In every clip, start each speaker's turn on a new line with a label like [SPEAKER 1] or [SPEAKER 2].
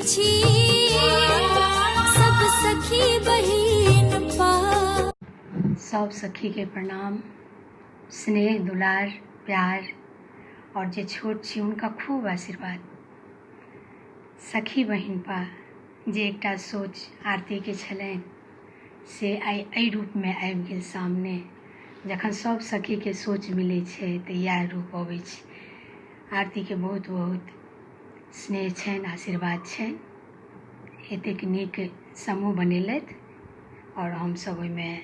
[SPEAKER 1] छी सब सखी बहिन पा।
[SPEAKER 2] सब सखी के प्रणाम, स्नेह दुलार प्यार और जे छोट छी हुनका खूब आशीर्वाद। सखी बहिन पा जे एकटा सोच आरती के छलनि से आइ एहि रूपमे आबि गेल सामने। जखन सब सखी के सोच मिलै छै तऽ इएह रूप अबै छै। आरती के बहुत बहुत स्नेह छनि, आशीर्वाद छनि। एतेक नीक समूह बनेलथि और हमसब ओहिमे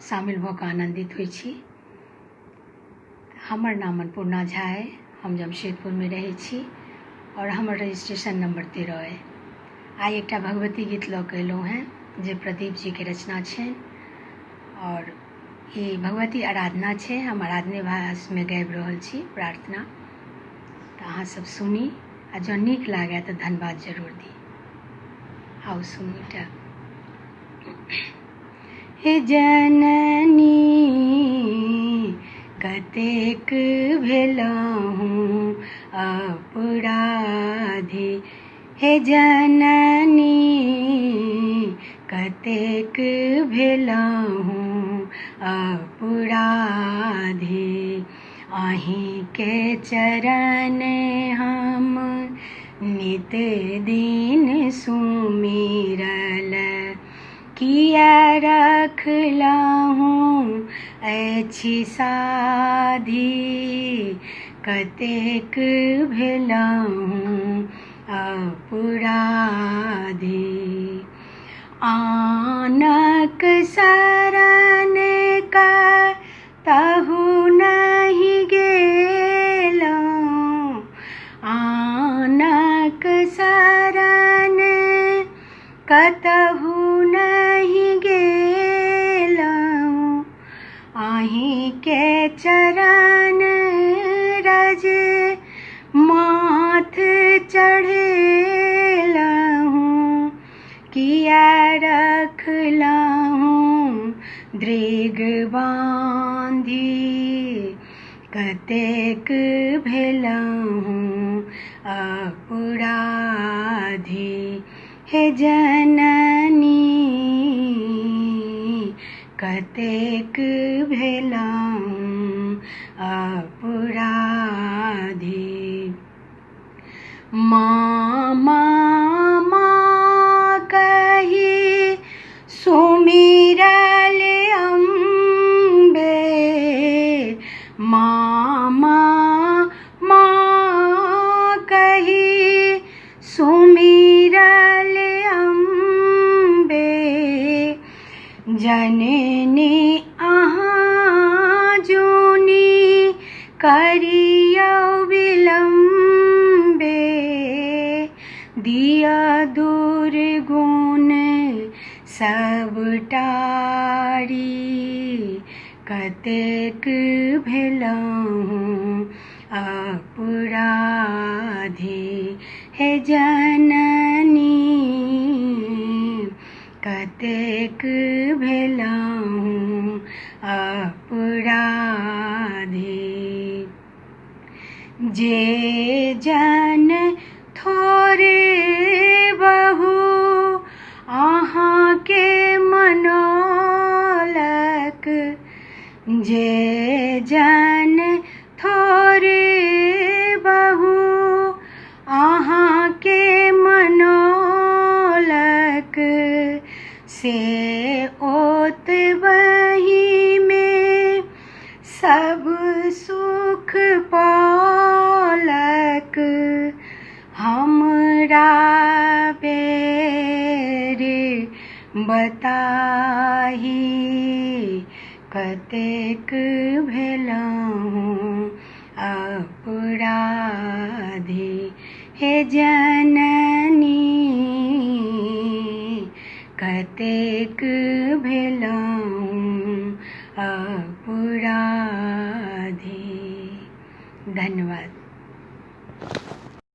[SPEAKER 2] शामिल भऽ कऽ आनन्दित होइ छी। हमर नाम अन्नपूर्णा झा अइ, हम जमशेदपुरमे रहै छी और हमर रजिस्ट्रेशन नंबर 13 अइ। आइ एकटा भगवती गीत लऽ कऽ एलहुँ हेँ जे प्रदीप जी के रचना छनि और ई भगवती आराधना छै। हम आराधने भाषमे गाबि रहल छी प्रार्थना, तऽ अहाँ सब सुनी आ जँ नीक लागय तऽ धन्यवाद जरूर दी। आउ सुनू एकटा। हे जननी कतेक भेलहुँ अपराधी, हे जननी कतेक भेलहुँ अपराधी। अहीं के चरण हम नित दिन सुमिरल, किया रखलहुँ अछि साधी। कतेक भेलहुँ अपराधी। आनक शरण कतहु नहि गेलहुँ, आनक शरण कतहु नहि गेलहुँ। अहीं के चरण रज माथ चढ़ेलहुँ, किया रखलहुँ दृग बाँधी। कतेक भेलहुँ अपराधी, हे जननी कतेक भेलहुँ अपराधी। माँ माँ माँ कहि सुमिरल अम्बे, माँ माँ माँ कहि सुमिरल अम्बे। जननी अहाँ जुनी करियौ विलम्बे, दिअ दुर्गुण सब टारी। कतेक भेलहुँ अपराधी, हे जननी कतेक भेलहुँ अपराधी। जे जन थोड़े बहु अहाँ के मनौलक, जे जन थोड़े बहु अहाँ के मनौलक, से ओतबहि में सब सुख पालक। हमरा बेर बताही कतेक भेलहुँ अपराधी, हे जननी कतेक भेलहुँ